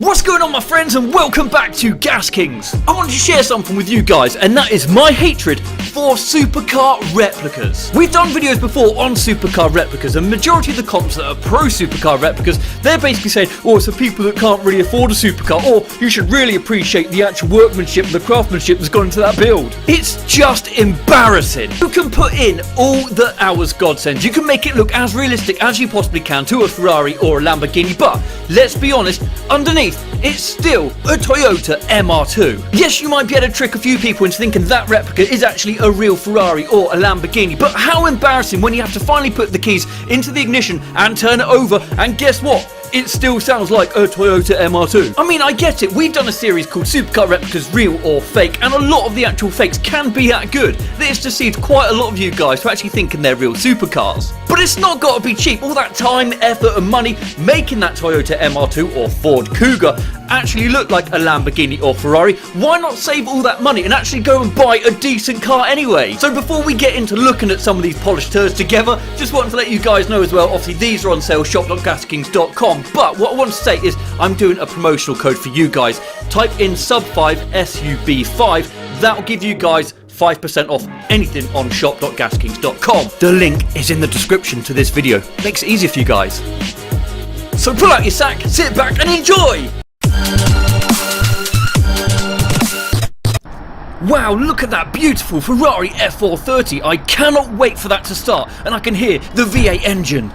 What's going on, my friends, and welcome back to Gaskings. I want to share something with you guys, and that is my hatred for supercar replicas. We've done videos before on supercar replicas, and majority of the comps that are pro supercar replicas, they're basically saying, oh, it's for people that can't really afford a supercar, or you should really appreciate the actual workmanship and the craftsmanship that's gone into that build. It's just embarrassing. You can put in all the hours God sends. You can make it look as realistic as you possibly can to a Ferrari or a Lamborghini, but let's be honest, underneath, it's still a Toyota MR2. Yes, you might be able to trick a few people into thinking that replica is actually a real Ferrari or a Lamborghini, but how embarrassing when you have to finally put the keys into the ignition and turn it over, and guess what? It still sounds like a Toyota MR2. I mean, I get it, we've done a series called Supercar Replicas Real or Fake, and a lot of the actual fakes can be that good. This deceived quite a lot of you guys to actually thinking they're real supercars. But it's not got to be cheap. All that time, effort and money making that Toyota MR2 or Ford Cougar actually look like a Lamborghini or Ferrari. Why not save all that money and actually go and buy a decent car anyway? So before we get into looking at some of these polished turds together, just wanted to let you guys know as well, obviously these are on sale, shop.gaskings.com, but what I want to say is I'm doing a promotional code for you guys. Type in SUB5 SUB5, that'll give you guys 5% off anything on shop.gaskings.com. The link is in the description to this video. Makes it easier for you guys. So pull out your sack, sit back and enjoy! Wow, look at that beautiful Ferrari F430. I cannot wait for that to start, and I can hear the V8 engine.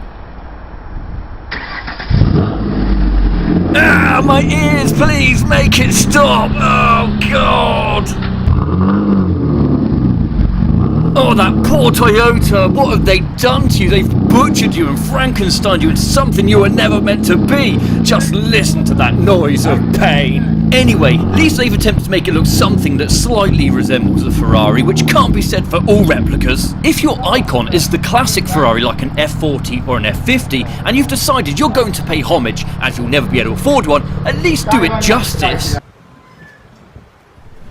Ah, my ears, please make it stop! Oh God! Oh, that poor Toyota, what have they done to you? They've butchered you and Frankensteined you into something you were never meant to be. Just listen to that noise of pain. Anyway, at least they've attempted to make it look something that slightly resembles a Ferrari, which can't be said for all replicas. If your icon is the classic Ferrari like an F40 or an F50, and you've decided you're going to pay homage as you'll never be able to afford one, at least do it justice.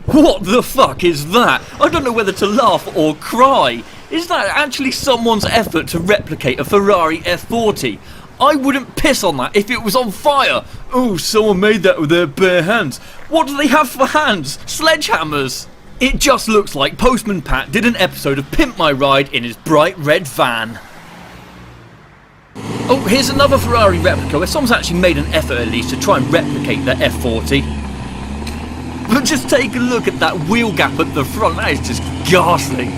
What the fuck is that? I don't know whether to laugh or cry. Is that actually someone's effort to replicate a Ferrari F40? I wouldn't piss on that if it was on fire. Oh, someone made that with their bare hands. What do they have for hands? Sledgehammers. It just looks like Postman Pat did an episode of Pimp My Ride in his bright red van. Oh, here's another Ferrari replica where someone's actually made an effort at least to try and replicate the F40. But just take a look at that wheel gap at the front, that is just ghastly.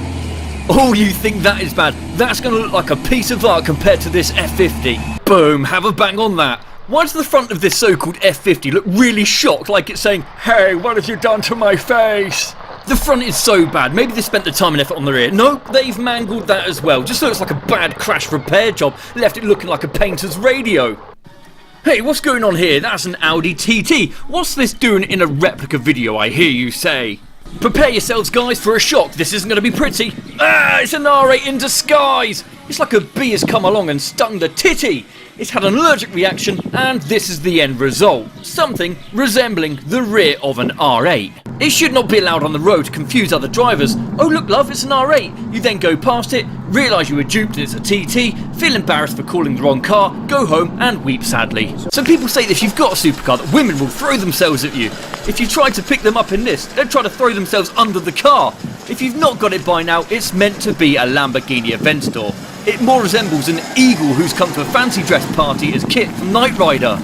Oh, you think that is bad? That's going to look like a piece of art compared to this F50. Boom, have a bang on that. Why does the front of this so-called F50 look really shocked, like it's saying, hey, what have you done to my face? The front is so bad, maybe they spent the time and effort on the rear. No, they've mangled that as well. Just looks like a bad crash repair job, left it looking like a painter's radio. Hey, what's going on here? That's an Audi TT. What's this doing in a replica video, I hear you say? Prepare yourselves, guys, for a shock. This isn't going to be pretty. Ah, it's an R8 in disguise. It's like a bee has come along and stung the titty. It's had an allergic reaction, and this is the end result. Something resembling the rear of an R8. It should not be allowed on the road to confuse other drivers. Oh look love, it's an R8. You then go past it, realise you were duped and it's a TT, feel embarrassed for calling the wrong car, go home and weep sadly. Some people say that if you've got a supercar that women will throw themselves at you. If you try to pick them up in this, they'll try to throw themselves under the car. If you've not got it by now, it's meant to be a Lamborghini Aventador. It more resembles an eagle who's come to a fancy dress party as Kit from Knight Rider.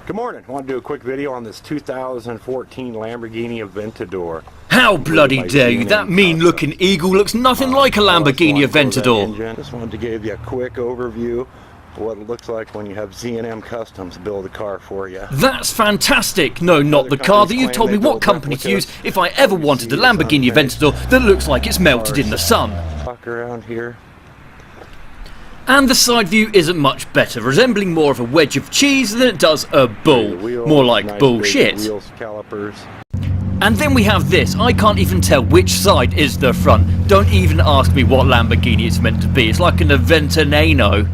Good morning. I want to do a quick video on this 2014 Lamborghini Aventador. How bloody dare you? That mean looking eagle looks nothing like a Lamborghini Aventador. Just wanted to give you a quick overview of what it looks like when you have Z&M Customs build a car for you. That's fantastic. No, not the car that you've told me what company to use if I ever wanted a Lamborghini Aventador that looks like it's melted in the sun. Walk around here. And the side view isn't much better, resembling more of a wedge of cheese than it does a bull. More like bullshit. Wheels, calipers. And then we have this. I can't even tell which side is the front. Don't even ask me what Lamborghini it's meant to be. It's like an Aventador.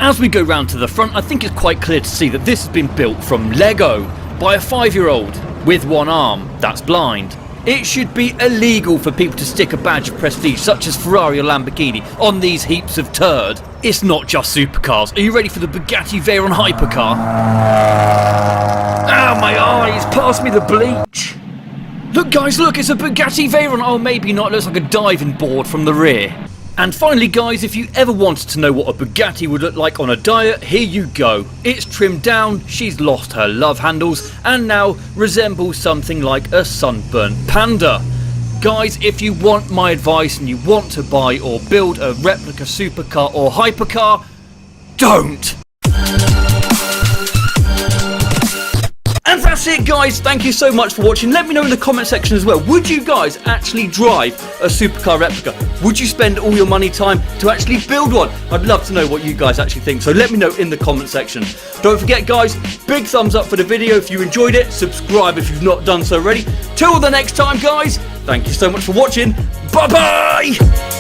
As we go round to the front, I think it's quite clear to see that this has been built from Lego by a 5-year-old with one arm that's blind. It should be illegal for people to stick a badge of prestige, such as Ferrari or Lamborghini, on these heaps of turd. It's not just supercars. Are you ready for the Bugatti Veyron hypercar? Ow, my eyes! Pass me the bleach! Look guys, look, it's a Bugatti Veyron. Oh, maybe not, it looks like a diving board from the rear. And finally guys, if you ever wanted to know what a Bugatti would look like on a diet, here you go. It's trimmed down, she's lost her love handles, and now resembles something like a sunburnt panda. Guys, if you want my advice and you want to buy or build a replica supercar or hypercar, don't! And that's it guys, thank you so much for watching. Let me know in the comment section as well, would you guys actually drive a supercar replica? Would you spend all your money time to actually build one? I'd love to know what you guys actually think, so let me know in the comment section. Don't forget guys, big thumbs up for the video if you enjoyed it, subscribe if you've not done so already. Till the next time guys, thank you so much for watching, bye bye!